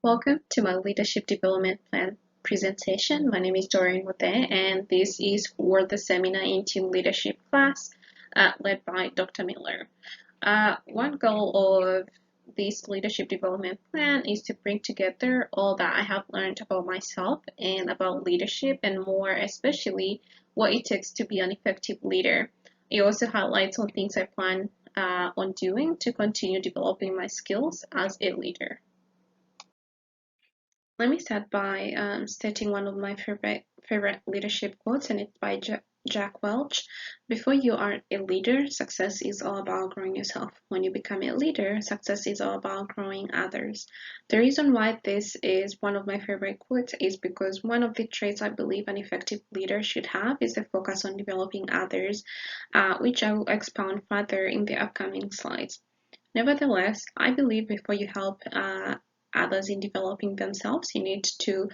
Welcome to my Leadership Development Plan presentation. My name is Doreen Wote, and this is for the Seminar in Team Leadership class led by Dr. Miller. One goal of this Leadership Development Plan is to bring together all that I have learned about myself and about leadership, and more especially what it takes to be an effective leader. It also highlights on things I plan on doing to continue developing my skills as a leader. Let me start by stating one of my favorite leadership quotes, and it's by Jack Welch. Before you are a leader, success is all about growing yourself. When you become a leader, success is all about growing others. The reason why this is one of my favorite quotes is because one of the traits I believe an effective leader should have is the focus on developing others, which I will expound further in the upcoming slides. Nevertheless, I believe before you help others in developing themselves, you need to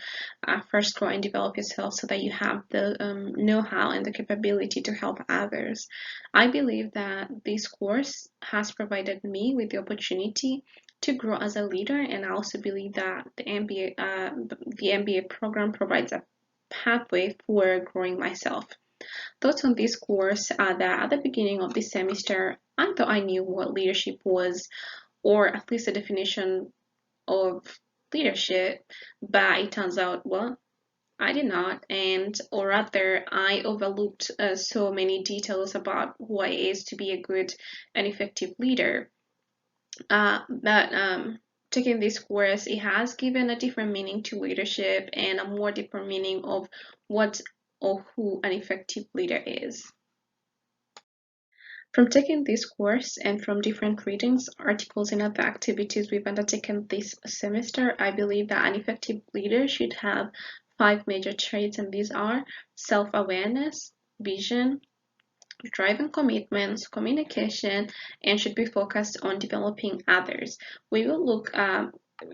first grow and develop yourself so that you have the know-how and the capability to help others. I believe that this course has provided me with the opportunity to grow as a leader, and I also believe that the MBA program provides a pathway for growing myself. Thoughts on this course are that at the beginning of the semester, I thought I knew what leadership was, or at least a definition of leadership, but it turns out, well, I did not, and or rather, I overlooked so many details about what it is to be a good and effective leader. But taking this course, it has given a different meaning to leadership and a more deeper meaning of what or who an effective leader is. From taking this course and from different readings, articles, and other activities we've undertaken this semester, I believe that an effective leader should have 5 major traits, and these are self-awareness, vision, driving commitments, communication, and should be focused on developing others. We will look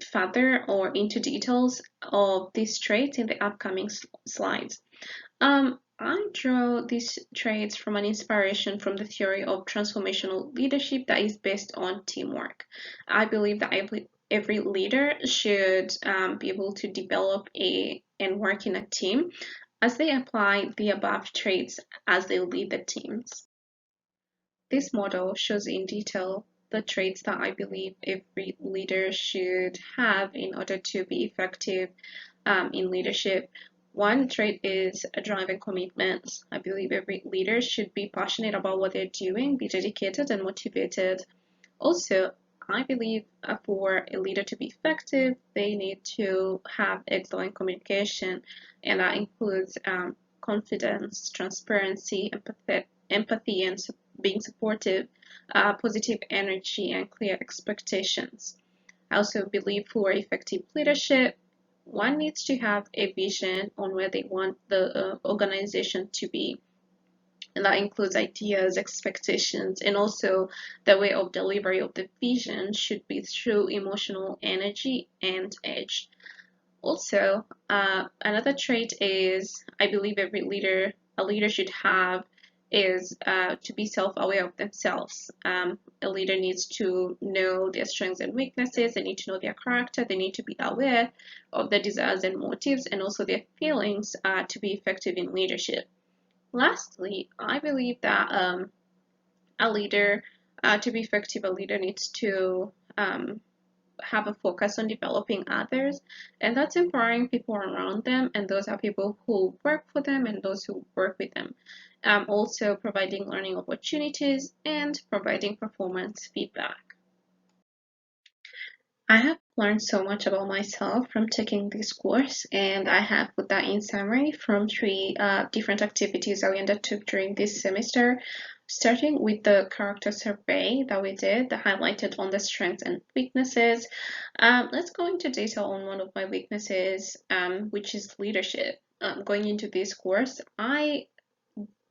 further or into details of these traits in the upcoming slides. I draw these traits from an inspiration from the theory of transformational leadership that is based on teamwork. I believe that every leader should be able to develop and work in a team as they apply the above traits as they lead the teams. This model shows in detail the traits that I believe every leader should have in order to be effective in leadership. One trait is a drive and commitment. I believe every leader should be passionate about what they're doing, be dedicated and motivated. Also, I believe for a leader to be effective, they need to have excellent communication, and that includes confidence, transparency, empathy, and being supportive, positive energy, and clear expectations. I also believe for effective leadership, one needs to have a vision on where they want the organization to be. And that includes ideas, expectations, and also the way of delivery of the vision should be through emotional energy and edge. Also, another trait is I believe a leader should have is to be self-aware of themselves. A leader needs to know their strengths and weaknesses. They need to know their character. They need to be aware of their desires and motives, and also their feelings to be effective in leadership. Lastly, I believe that a leader, to be effective, a leader needs to have a focus on developing others, and that's empowering people around them, and those are people who work for them and those who work with them. Also providing learning opportunities and providing performance feedback. I have learned so much about myself from taking this course, and I have put that in summary from 3 different activities that we undertook during this semester, starting with the character survey that we did that highlighted on the strengths and weaknesses. Let's go into detail on one of my weaknesses, which is leadership. Going into this course, I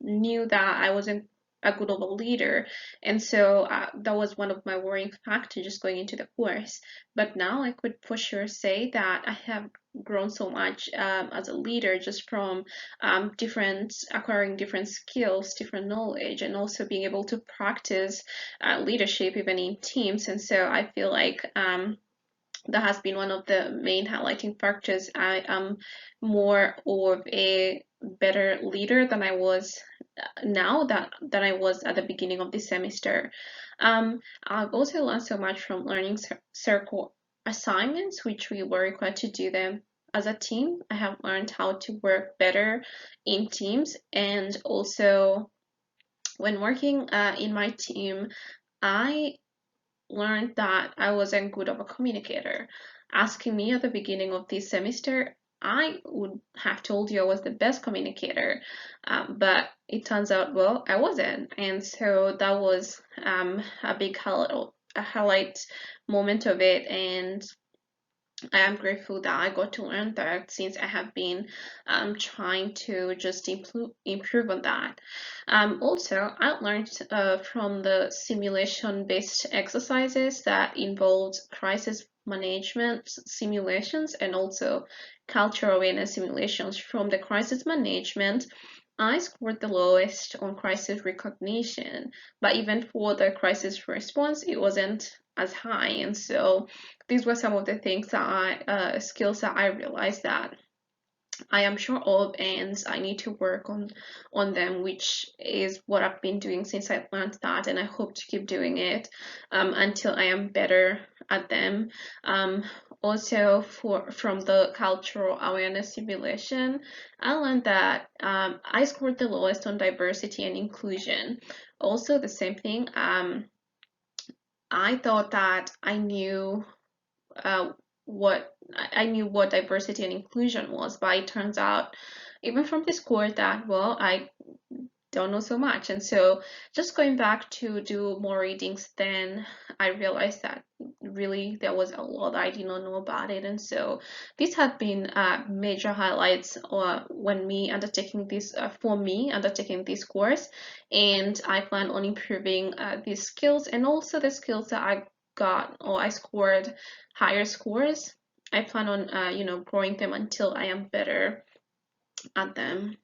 knew that I wasn't a good of a leader, and so that was one of my worrying factors just going into the course. But now I could for sure say that I have grown so much as a leader just from acquiring different skills, different knowledge, and also being able to practice leadership even in teams. And so I feel like that has been one of the main highlighting factors. I am more of a better leader than I was now than I was at the beginning of the semester. I've also learned so much from learning circle assignments, which we were required to do them as a team. I have learned how to work better in teams, and also when working in my team, I learned that I wasn't good of a communicator. Asking me at the beginning of this semester, I would have told you I was the best communicator, but it turns out, well, I wasn't. And so that was a big highlight moment of it. And I am grateful that I got to learn that, since I have been trying to just improve on that. Also, I learned from the simulation-based exercises that involved crisis management simulations and also cultural awareness simulations. From the crisis management, I scored the lowest on crisis recognition, but even for the crisis response, it wasn't as high. And so these were some of the things that skills that I realized that I am sure of, and I need to work on them, which is what I've been doing since I learned that, and I hope to keep doing it until I am better at them. Also, from the cultural awareness simulation, I learned that I scored the lowest on diversity and inclusion. Also, the same thing. I thought that I knew what I knew what diversity and inclusion was, but it turns out, even from this course, that, well, I don't know so much. And so just going back to do more readings, then I realized that really there was a lot that I did not know about it. And so these had been major highlights when me undertaking this for me undertaking this course, and I plan on improving these skills, and also the skills that I got or I scored higher scores. I plan on growing them until I am better at them.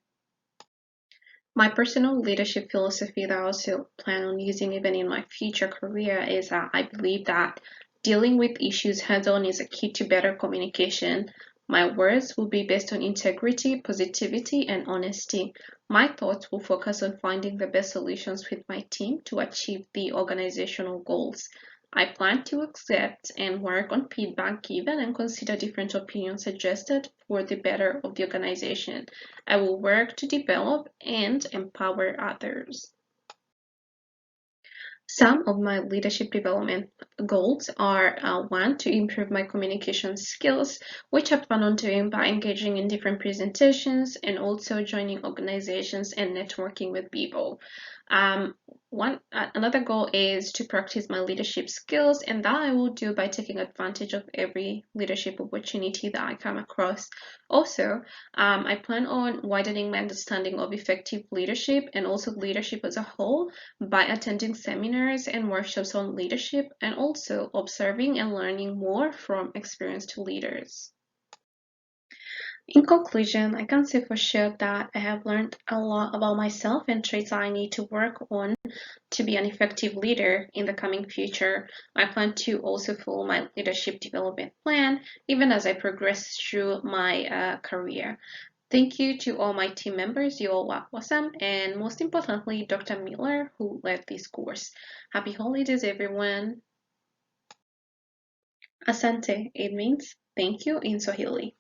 My personal leadership philosophy that I also plan on using even in my future career is that I believe that dealing with issues head on is a key to better communication. My words will be based on integrity, positivity, and honesty. My thoughts will focus on finding the best solutions with my team to achieve the organizational goals. I plan to accept and work on feedback given and consider different opinions suggested for the better of the organization. I will work to develop and empower others. Some of my leadership development goals are one, to improve my communication skills, which I plan on doing by engaging in different presentations and also joining organizations and networking with people. Another goal is to practice my leadership skills, and that I will do by taking advantage of every leadership opportunity that I come across. Also, I plan on widening my understanding of effective leadership and also leadership as a whole by attending seminars and workshops on leadership, and also observing and learning more from experienced leaders. In conclusion, I can say for sure that I have learned a lot about myself and traits I need to work on to be an effective leader in the coming future. I plan to also follow my leadership development plan even as I progress through my career. Thank you to all my team members, you all were awesome, and most importantly, Dr. Miller, who led this course. Happy holidays, everyone. Asante, it means thank you in Swahili.